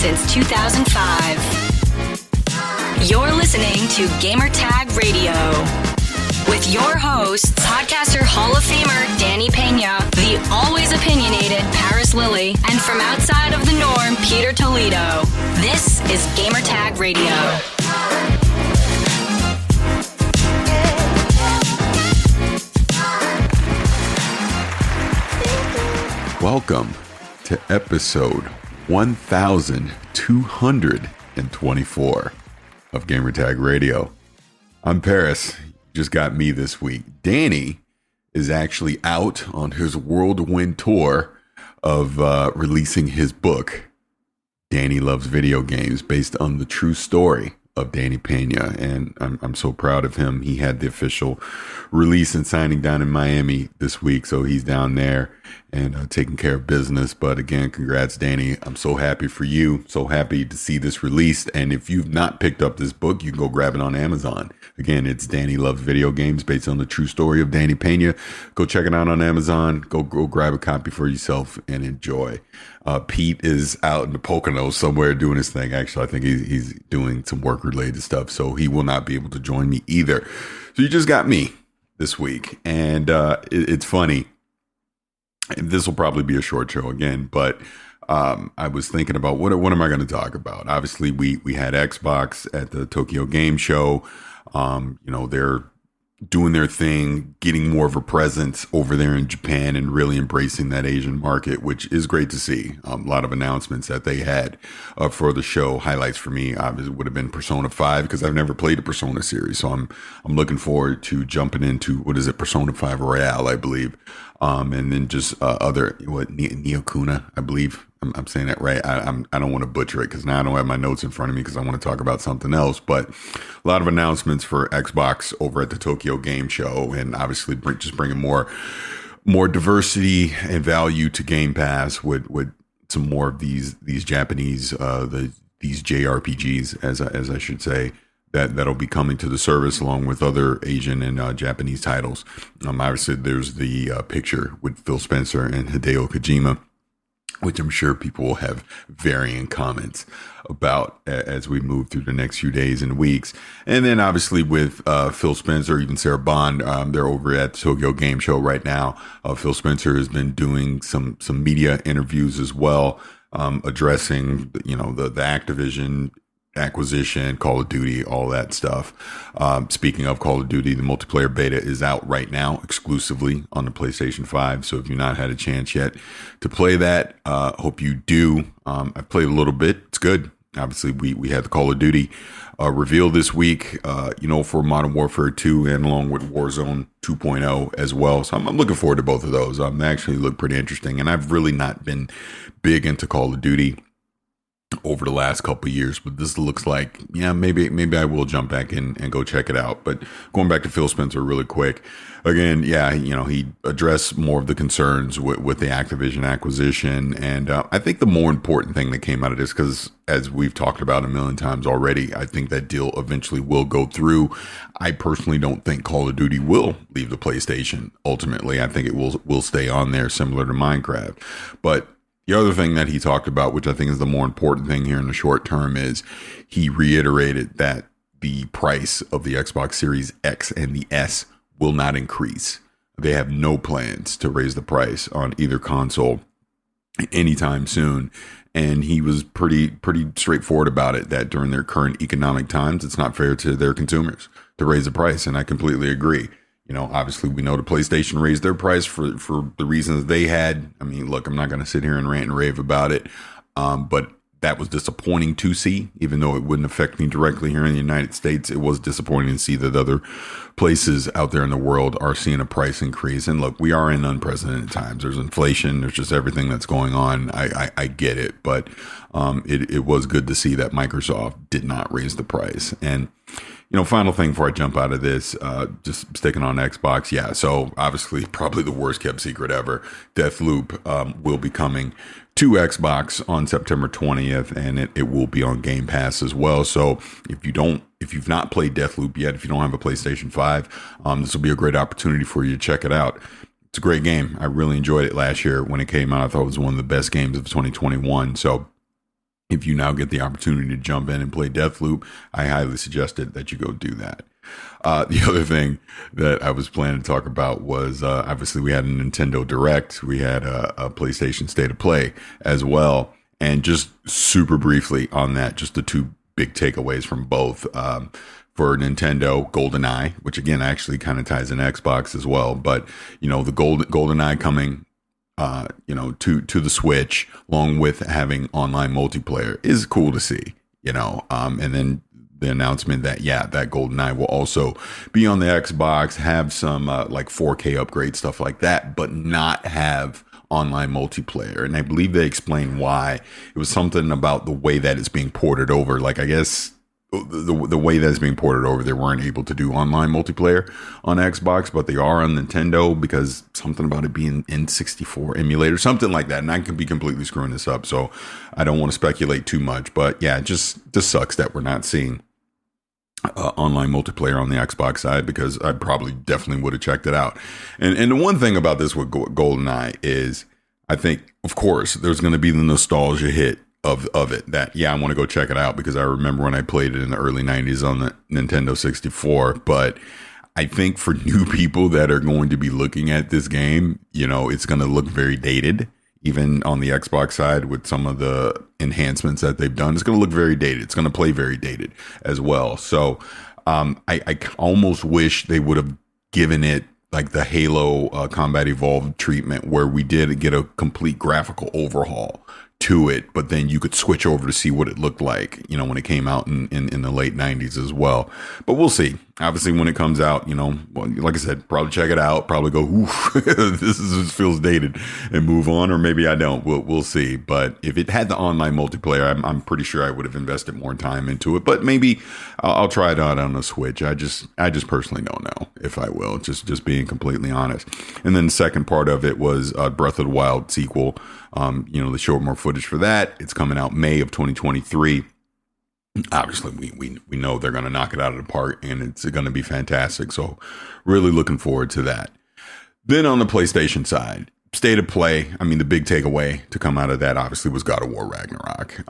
since 2005. You're listening to Gamertag Radio with your hosts, podcaster Hall of Famer Danny Peña, the always opinionated Paris Lilly, and from outside of the norm, Peter Toledo. This is Gamertag Radio. Welcome to episode 1224 of Gamertag Radio. I'm Paris. Just got me this week. Danny is actually out on his whirlwind tour of releasing his book, Danny Loves Video Games, based on the true story of Danny Peña, and I'm so proud of him. He had the official release and signing down in Miami this week, so he's down there and taking care of business. But again, congrats, Danny. I'm so happy for you. So happy to see this released. And if you've not picked up this book, you can go grab it on Amazon. Again, it's Danny Loves Video Games, based on the true story of Danny Peña. Go check it out on Amazon. Go grab a copy for yourself and enjoy. Pete is out in the Poconos somewhere doing his thing. Actually, I think he's doing some work-related stuff, so he will not be able to join me either. So you just got me this week, and it's funny. This will probably be a short show again, but I was thinking about what am I going to talk about? Obviously, we had Xbox at the Tokyo Game Show. They're doing their thing, getting more of a presence over there in Japan and really embracing that Asian market, which is great to see. A lot of announcements that they had for the show. Highlights for me obviously would have been Persona 5, because I've never played a Persona series. So I'm looking forward to jumping into, Persona 5 Royale, I believe. And then just Neokuna, I believe. I'm saying that right. I don't want to butcher it, because now I don't have my notes in front of me, because I want to talk about something else. But a lot of announcements for Xbox over at the Tokyo Game Show, and obviously bringing more diversity and value to Game Pass with some more of these Japanese these JRPGs, as I should say, that'll be coming to the service along with other Asian and Japanese titles. Obviously, there's the picture with Phil Spencer and Hideo Kojima, which I'm sure people will have varying comments about as we move through the next few days and weeks. And then obviously with Phil Spencer, even Sarah Bond, they're over at the Tokyo Game Show right now. Phil Spencer has been doing some media interviews as well, addressing the Activision acquisition, Call of Duty, all that stuff. Speaking of Call of Duty, the multiplayer beta is out right now exclusively on the PlayStation 5. So if you've not had a chance yet to play that, hope you do. I've played a little bit. It's good. Obviously, we had the Call of Duty reveal this week, for Modern Warfare 2 and along with Warzone 2.0 as well. So I'm looking forward to both of those. They actually look pretty interesting. And I've really not been big into Call of Duty over the last couple of years, but this looks like, maybe I will jump back in and go check it out. But going back to Phil Spencer really quick, again, he addressed more of the concerns with the Activision acquisition. And I think the more important thing that came out of this, because as we've talked about a million times already, I think that deal eventually will go through. I personally don't think Call of Duty will leave the PlayStation. Ultimately, I think it will stay on there, similar to Minecraft. But the other thing that he talked about, which I think is the more important thing here in the short term, is he reiterated that the price of the Xbox Series X and the S will not increase. They have no plans to raise the price on either console anytime soon. And he was pretty straightforward about it, that during their current economic times, it's not fair to their consumers to raise the price. And I completely agree. Obviously, we know the PlayStation raised their price for the reasons they had. I mean, look, I'm not going to sit here and rant and rave about it, but that was disappointing to see, even though it wouldn't affect me directly here in the United States. It was disappointing to see that other places out there in the world are seeing a price increase. And look, we are in unprecedented times. There's inflation. There's just everything that's going on. I get it. But it was good to see that Microsoft did not raise the price. And, final thing before I jump out of this, just sticking on Xbox. Yeah, so obviously probably the worst kept secret ever. Deathloop will be coming to Xbox on September 20th, and it will be on Game Pass as well. So if you've not played Deathloop yet, if you don't have a PlayStation 5, this will be a great opportunity for you to check it out. It's a great game. I really enjoyed it last year when it came out. I thought it was one of the best games of 2021. So if you now get the opportunity to jump in and play Deathloop, I highly suggested that you go do that. The other thing that I was planning to talk about was obviously we had a Nintendo Direct, we had a PlayStation State of Play as well, and just super briefly on that, just the two big takeaways from both. For Nintendo, Goldeneye, which again actually kind of ties in Xbox as well, but the Goldeneye coming to the Switch, along with having online multiplayer, is cool to see, and then the announcement that that Goldeneye will also be on the Xbox, have some like 4K upgrade stuff like that, but not have online multiplayer. And I believe they explained why. It was something about the way that it's being ported over. Like, I guess the way that it's being ported over, they weren't able to do online multiplayer on Xbox, but they are on Nintendo, because something about it being N64 emulator, something like that. And I could be completely screwing this up, so I don't want to speculate too much. But yeah, it just sucks that we're not seeing online multiplayer on the Xbox side, because I probably definitely would have checked it out. And the one thing about this with Goldeneye is, I think, of course, there's going to be the nostalgia hit of it, that I want to go check it out, because I remember when I played it in the early 90s on the Nintendo 64. But I think for new people that are going to be looking at this game, it's going to look very dated. Even on the Xbox side, with some of the enhancements that they've done, it's going to look very dated. It's going to play very dated as well. So I almost wish they would have given it like the Halo Combat Evolved treatment, where we did get a complete graphical overhaul to it, but then you could switch over to see what it looked like, when it came out in the late 90s as well. But we'll see. Obviously, when it comes out, well, like I said, probably check it out, probably go, oof, this feels dated, and move on, or maybe I don't. We'll see. But if it had the online multiplayer, I'm pretty sure I would have invested more time into it. But maybe I'll try it out on the Switch. I just personally don't know if I will, just being completely honest. And then the second part of it was Breath of the Wild sequel. They showed more footage for that. It's coming out May of 2023. Obviously, we know they're going to knock it out of the park, and it's going to be fantastic. So really looking forward to that. Then on the PlayStation side, State of Play, the big takeaway to come out of that obviously was God of War Ragnarok.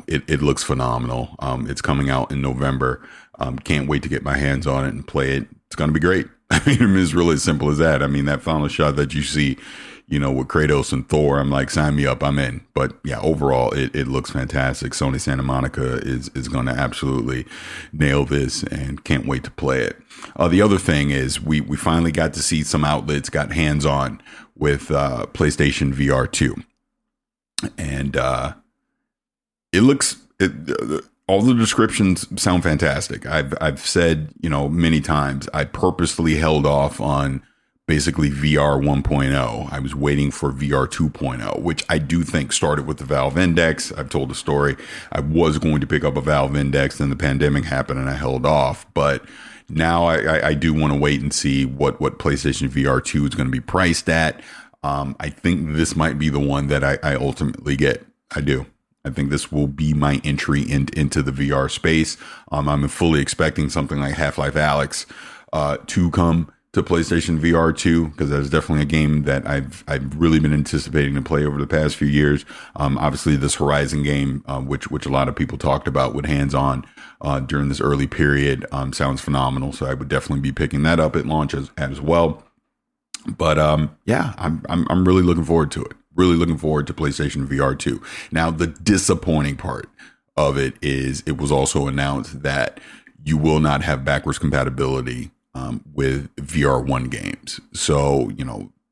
It looks phenomenal. It's coming out in November. Can't wait to get my hands on it and play it. It's going to be great. It's really as simple as that. That final shot that you see, with Kratos and Thor, I'm like, sign me up, I'm in. But yeah, overall, it looks fantastic. Sony Santa Monica is going to absolutely nail this, and can't wait to play it. The other thing is we finally got to see some outlets got hands-on with PlayStation VR 2. And it looks... all the descriptions sound fantastic. I've said, many times, I purposely held off on basically VR 1.0. I was waiting for VR 2.0, which I do think started with the Valve Index. I've told the story. I was going to pick up a Valve Index, then the pandemic happened and I held off. But now I do want to wait and see what PlayStation VR 2 is going to be priced at. I think this might be the one that I ultimately get. I do. I think this will be my entry into the VR space. I'm fully expecting something like Half-Life Alyx to come to PlayStation VR 2, because that's definitely a game that I've really been anticipating to play over the past few years. Obviously, this Horizon game, which a lot of people talked about with hands-on during this early period, sounds phenomenal. So I would definitely be picking that up at launch as well. But I'm really looking forward to it. Really looking forward to PlayStation VR 2. Now, the disappointing part of it is it was also announced that you will not have backwards compatibility with VR1 games. So,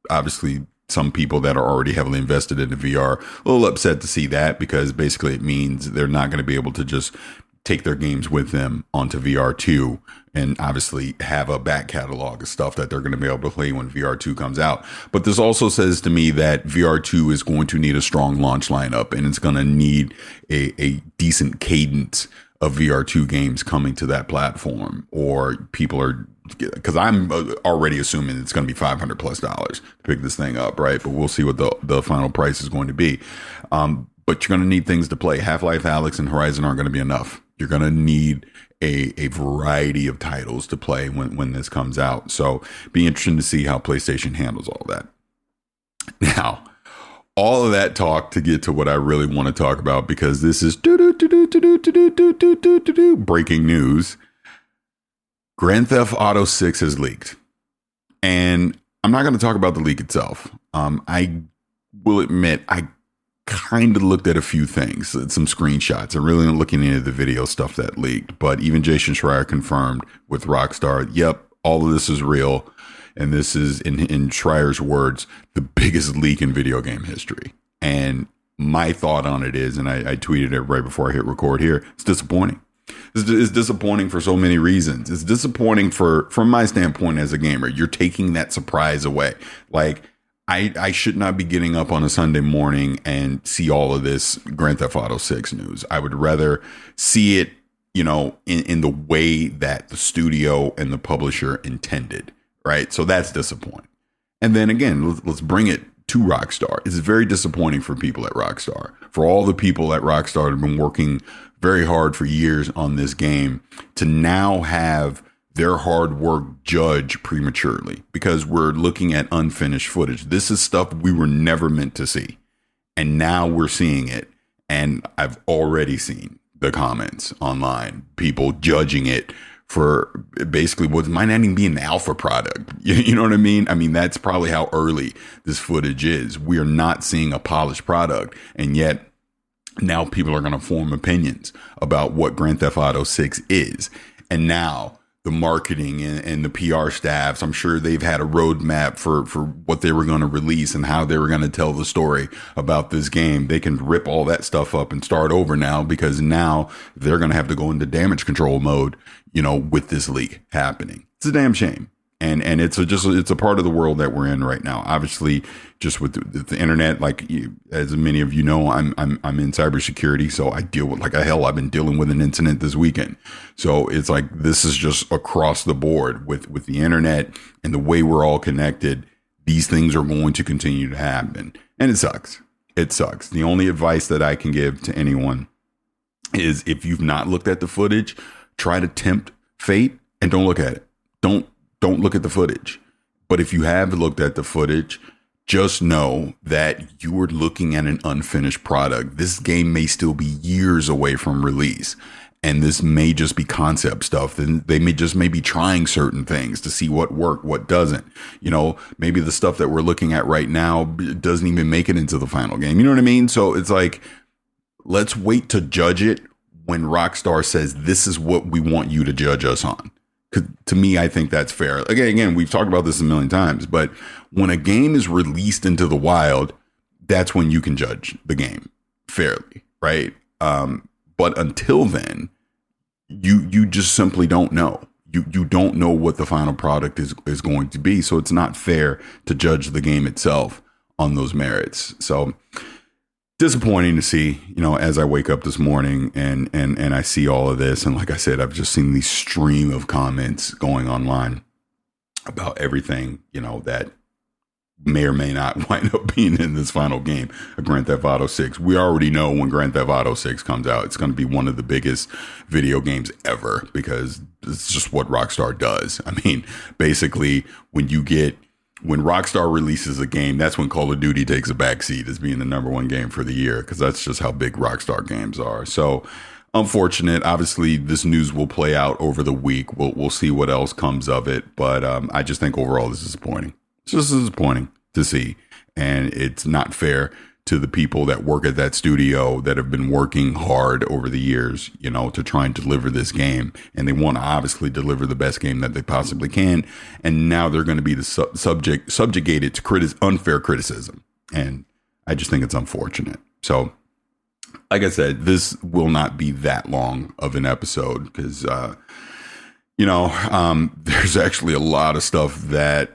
obviously some people that are already heavily invested in the VR, a little upset to see that, because basically it means they're not going to be able to just take their games with them onto VR2 and obviously have a back catalog of stuff that they're going to be able to play when VR2 comes out. But this also says to me that VR2 is going to need a strong launch lineup, and it's going to need a decent cadence of VR2 games coming to that platform, or people are, because I'm already assuming it's going to be $500+ to pick this thing up, right? But we'll see what the final price is going to be. But you're going to need things to play. Half-Life Alyx and Horizon aren't going to be enough. You're going to need a variety of titles to play when this comes out. So be interesting to see how PlayStation handles all that. Now, all of that talk to get to what I really want to talk about, because this is breaking news. Grand Theft Auto 6 has leaked. And I'm not going to talk about the leak itself. I will admit, I kind of looked at a few things, some screenshots. I'm really not looking into the video stuff that leaked. But even Jason Schreier confirmed with Rockstar, yep, all of this is real. And this is, in Schreier's words, the biggest leak in video game history. And my thought on it is, and I tweeted it right before I hit record here, it's disappointing. It's disappointing for so many reasons. It's disappointing from my standpoint as a gamer. You're taking that surprise away. Like, I should not be getting up on a Sunday morning and see all of this Grand Theft Auto 6 news. I would rather see it, in the way that the studio and the publisher intended. Right. So that's disappointing. And then again, let's bring it to Rockstar. It's very disappointing for people at Rockstar, for all the people at Rockstar that have been working very hard for years on this game, to now have their hard work judged prematurely, because we're looking at unfinished footage. This is stuff we were never meant to see. And now we're seeing it. And I've already seen the comments online, people judging it for basically what might not even be an alpha product. You know what I mean? I mean, that's probably how early this footage is. We are not seeing a polished product. And yet now people are going to form opinions about what Grand Theft Auto 6 is. And now the marketing and the PR staffs, I'm sure they've had a roadmap for what they were going to release and how they were going to tell the story about this game. They can rip all that stuff up and start over now, because now they're going to have to go into damage control mode, with this leak happening. It's a damn shame. And it's a part of the world that we're in right now. Obviously, just with the internet, like as many of you know, I'm in cybersecurity, so I deal with I've been dealing with an incident this weekend. So it's like this is just across the board with the internet and the way we're all connected. These things are going to continue to happen, and it sucks. It sucks. The only advice that I can give to anyone is, if you've not looked at the footage, try to tempt fate and don't look at it. Don't look at the footage. But if you have looked at the footage, just know that you are looking at an unfinished product. This game may still be years away from release. And this may just be concept stuff. Then they may be trying certain things to see what worked, what doesn't. Maybe the stuff that we're looking at right now doesn't even make it into the final game. You know what I mean? So it's like, let's wait to judge it when Rockstar says, this is what we want you to judge us on. To me, I think that's fair. Again, we've talked about this a million times, but when a game is released into the wild, that's when you can judge the game fairly, right? But until then, you just simply don't know. You don't know what the final product is going to be. So it's not fair to judge the game itself on those merits. So disappointing to see, as I wake up this morning and I see all of this. And like I said, I've just seen these stream of comments going online about everything, that may or may not wind up being in this final game of Grand Theft Auto 6. We already know when Grand Theft Auto 6 comes out, it's going to be one of the biggest video games ever, because it's just what Rockstar does. I mean, basically, when Rockstar releases a game, that's when Call of Duty takes a backseat as being the number one game for the year, because that's just how big Rockstar games are. So unfortunate. Obviously, this news will play out over the week. We'll see what else comes of it. But I just think overall this is disappointing. It's just disappointing to see. And it's not fair to the people that work at that studio that have been working hard over the years, to try and deliver this game. And they want to obviously deliver the best game that they possibly can. And now they're going to be subjugated to unfair criticism. And I just think it's unfortunate. So, like I said, this will not be that long of an episode, because, there's actually a lot of stuff that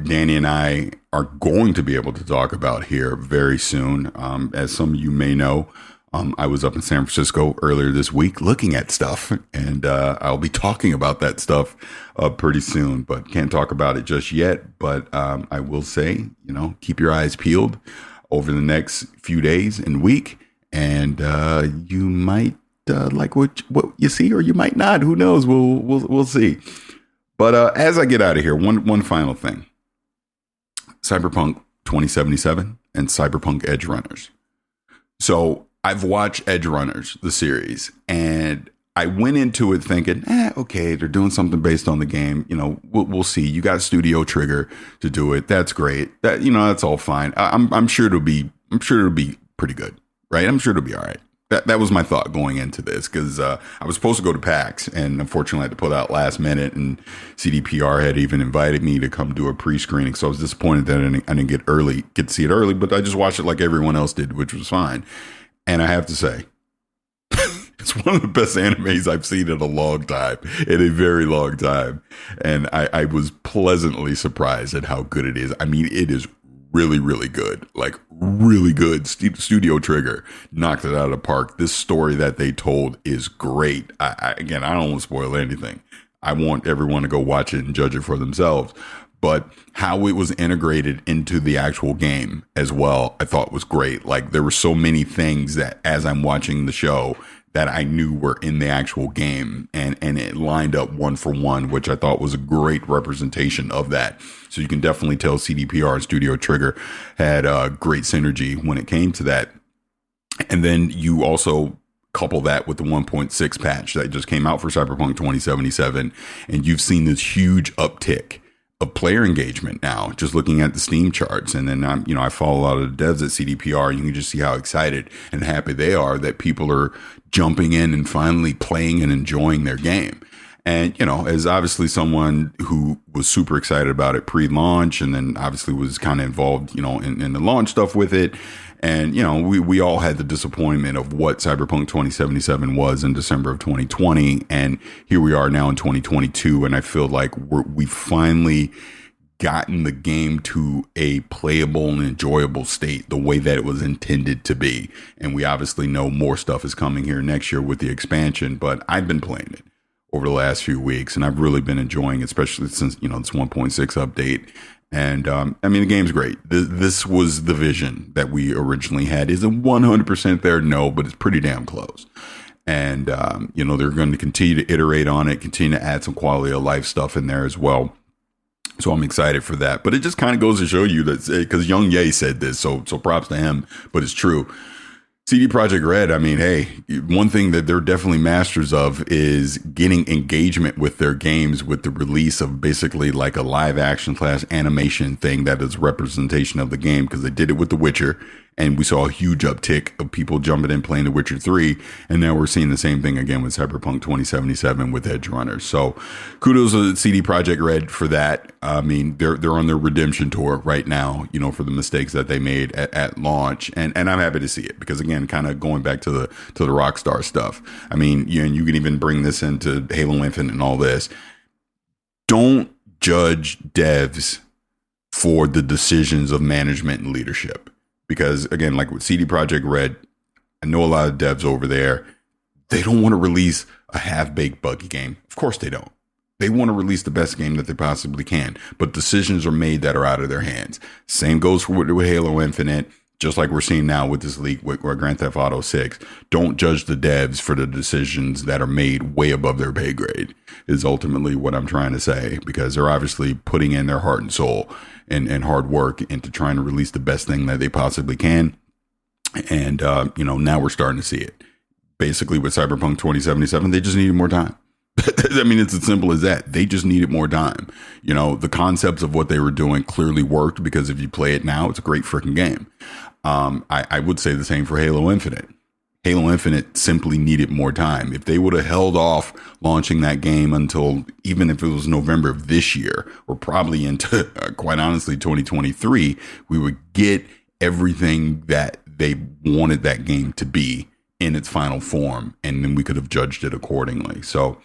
Danny and I are going to be able to talk about here very soon. As some of you may know, I was up in San Francisco earlier this week looking at stuff, and I'll be talking about that stuff pretty soon, but can't talk about it just yet. But I will say, keep your eyes peeled over the next few days and week, and you might like what you see, or you might not. Who knows? We'll see. But as I get out of here, one final thing. Cyberpunk 2077 and Cyberpunk Edge Runners. So I've watched Edge Runners, the series, and I went into it thinking, okay, they're doing something based on the game. We'll see. You got Studio Trigger to do it. That's great. That's all fine. I'm sure it'll be pretty good, right? I'm sure it'll be all right. That was my thought going into this, because I was supposed to go to PAX, and unfortunately I had to put out last minute, and CDPR had even invited me to come do a pre-screening. So I was disappointed that I didn't get to see it early, but I just watched it like everyone else did, which was fine. And I have to say, it's one of the best animes I've seen in a very long time. And I was pleasantly surprised at how good it is. I mean, it is really, really good. Like, really good. Studio Trigger knocked it out of the park. This story that they told is great. Again, I don't want to spoil anything. I want everyone to go watch it and judge it for themselves. But how it was integrated into the actual game as well, I thought was great. Like, there were so many things that as I'm watching the show that I knew were in the actual game, and it lined up one for one, which I thought was a great representation of that. So you can definitely tell CDPR and Studio Trigger had great synergy when it came to that. And then you also couple that with the 1.6 patch that just came out for Cyberpunk 2077, and you've seen this huge uptick of player engagement now, just looking at the Steam charts. And then I follow a lot of the devs at CDPR. You can just see how excited and happy they are that people are jumping in and finally playing and enjoying their game. And, as obviously someone who was super excited about it pre-launch, and then obviously was kind of involved, in the launch stuff with it. And, we all had the disappointment of what Cyberpunk 2077 was in December of 2020. And here we are now in 2022. And I feel like we've finally gotten the game to a playable and enjoyable state, the way that it was intended to be. And we obviously know more stuff is coming here next year with the expansion, but I've been playing it over the last few weeks, and I've really been enjoying it, especially since, this 1.6 update. And the game's great. This was the vision that we originally had. Is it 100% there? No, but it's pretty damn close. And, they're going to continue to iterate on it, continue to add some quality of life stuff in there as well. So I'm excited for that. But it just kind of goes to show you that, because Young Ye said this, so props to him, but it's true. CD Projekt Red, one thing that they're definitely masters of is getting engagement with their games with the release of basically like a live action / animation thing that is representation of the game, because they did it with The Witcher, and we saw a huge uptick of people jumping in playing The Witcher 3, and now we're seeing the same thing again with Cyberpunk 2077 with Edge Runners. So kudos to CD Projekt Red for that. They're on their redemption tour right now, for the mistakes that they made at launch, and I'm happy to see it, because again, kind of going back to the Rockstar stuff. And you can even bring this into Halo Infinite and all this. Don't judge devs for the decisions of management and leadership. Because again, like with CD Projekt Red, I know a lot of devs over there, they don't want to release a half-baked buggy game. Of course they don't. They want to release the best game that they possibly can, but decisions are made that are out of their hands. Same goes for with Halo Infinite, just like we're seeing now with this leak with Grand Theft Auto 6. Don't judge the devs for the decisions that are made way above their pay grade, is ultimately what I'm trying to say, because they're obviously putting in their heart and soul and hard work into trying to release the best thing that they possibly can. And, now we're starting to see it. Basically with Cyberpunk 2077, they just needed more time. It's as simple as that. They just needed more time. The concepts of what they were doing clearly worked, because if you play it now, it's a great freaking game. I would say the same for Halo Infinite. Halo Infinite simply needed more time. If they would have held off launching that game until, even if it was November of this year, or probably into, quite honestly, 2023, we would get everything that they wanted that game to be in its final form, and then we could have judged it accordingly. So,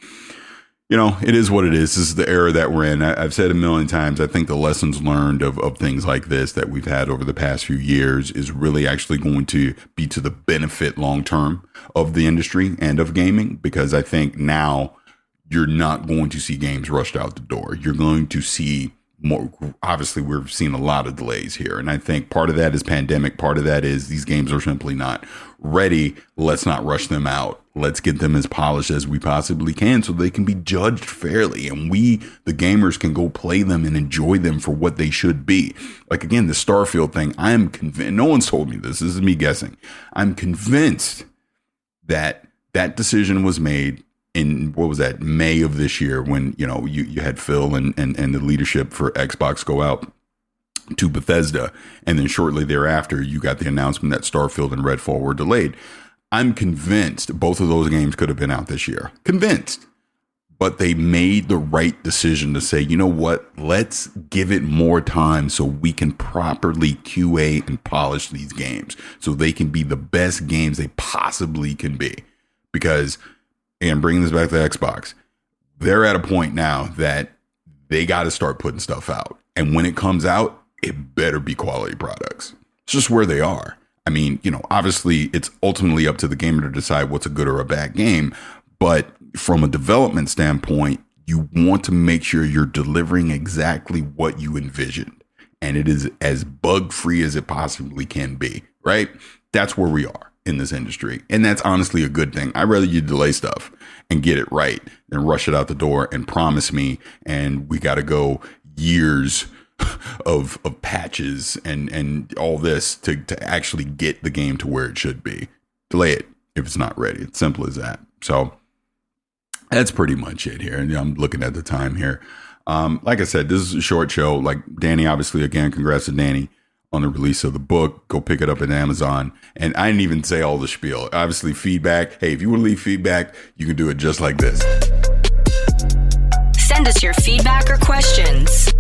it is what it is. This is the era that we're in. I've said a million times, I think the lessons learned of things like this that we've had over the past few years is really actually going to be to the benefit long term of the industry and of gaming, because I think now you're not going to see games rushed out the door. You're going to see more, obviously we've seen a lot of delays here. And I think part of that is pandemic. Part of that is these games are simply not ready. Let's not rush them out. Let's get them as polished as we possibly can so they can be judged fairly. And we, the gamers, can go play them and enjoy them for what they should be. Like, again, the Starfield thing, I am convinced, no one's told me this is me guessing. I'm convinced that that decision was made in, what was that, May of this year, when, you know, you had Phil and the leadership for Xbox go out to Bethesda. And then shortly thereafter, you got the announcement that Starfield and Redfall were delayed. I'm convinced both of those games could have been out this year. Convinced. But they made the right decision to say, you know what, let's give it more time so we can properly QA and polish these games so they can be the best games they possibly can be. Because, and bringing this back to Xbox, they're at a point now that they got to start putting stuff out. And when it comes out, it better be quality products. It's just where they are. I mean, you know, obviously it's ultimately up to the gamer to decide what's a good or a bad game. But from a development standpoint, you want to make sure you're delivering exactly what you envisioned. And it is as bug free as it possibly can be, right? That's where we are in this industry. And that's honestly a good thing. I'd rather you delay stuff and get it right than rush it out the door and promise me. And we got to go years of patches and all this to actually get the game to where it should be. Delay it if it's not ready. It's simple as that. So that's pretty much it here. And I'm looking at the time here. Like I said, this is a short show. Like Danny, obviously, again, congrats to Danny on the release of the book. Go pick it up at Amazon. And I didn't even say all the spiel. Obviously, feedback. Hey, if you want to leave feedback, you can do it just like this. Send us your feedback or questions.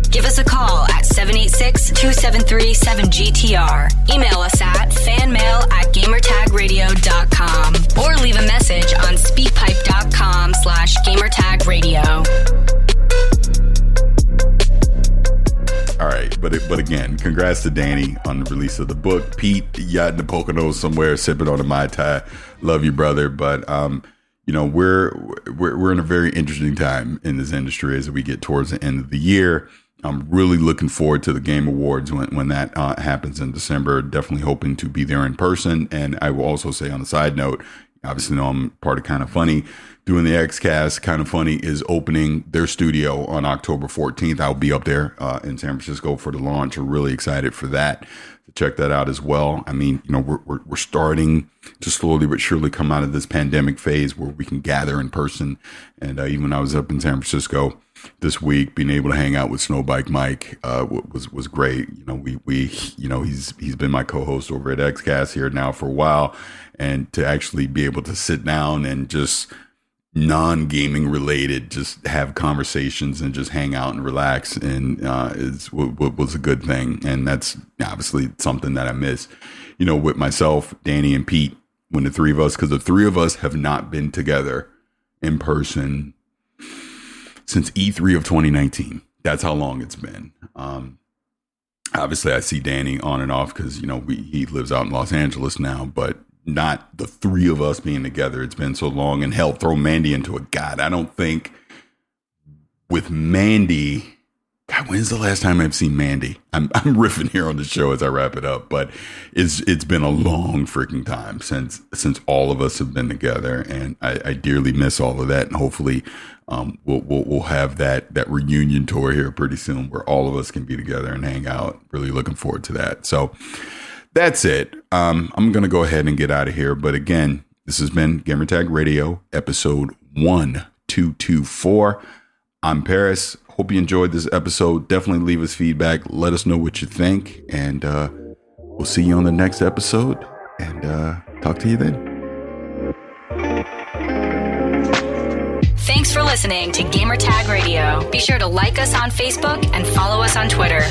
Give us a call at 786-273-7GTR. Email us at fanmail@gamertagradio.com or leave a message on speakpipe.com/gamertagradio. All right, but again, congrats to Danny on the release of the book. Pete, yacht in the Poconos somewhere, sipping on a Mai Tai. Love you, brother. But you know, we're in a very interesting time in this industry as we get towards the end of the year. I'm really looking forward to the Game Awards when that happens in December. Definitely hoping to be there in person. And I will also say on a side note, obviously know I'm part of Kind of Funny. Doing the XCast, Kind of Funny is opening their studio on October 14th. I'll be up there in San Francisco for the launch. We're really excited for that. To check that out as well. I mean, you know, we're starting to slowly but surely come out of this pandemic phase where we can gather in person. And even when I was up in San Francisco this week, being able to hang out with Snowbike Mike was great. You know, we you know, he's been my co-host over at XCast here now for a while, and to actually be able to sit down and just non-gaming related, just have conversations and just hang out and relax, and was a good thing. And that's obviously something that I miss, you know, with myself, Danny, and Pete, when the three of us, because the three of us have not been together in person since E3 of 2019. That's how long it's been. Obviously I see Danny on and off because, you know, he lives out in Los Angeles now, but not the three of us being together. It's been so long. And hell, throw Mandy into it. God, I don't think with Mandy, God, when's the last time I've seen Mandy? I'm riffing here on the show as I wrap it up, but it's been a long freaking time since all of us have been together, and I dearly miss all of that. And hopefully we'll have that reunion tour here pretty soon where all of us can be together and hang out. Really looking forward to that. So that's it. I'm going to go ahead and get out of here. But again, this has been Gamertag Radio, episode 1224. I'm Paris. Hope you enjoyed this episode. Definitely leave us feedback. Let us know what you think. And we'll see you on the next episode. And talk to you then. Thanks for listening to Gamertag Radio. Be sure to like us on Facebook and follow us on Twitter.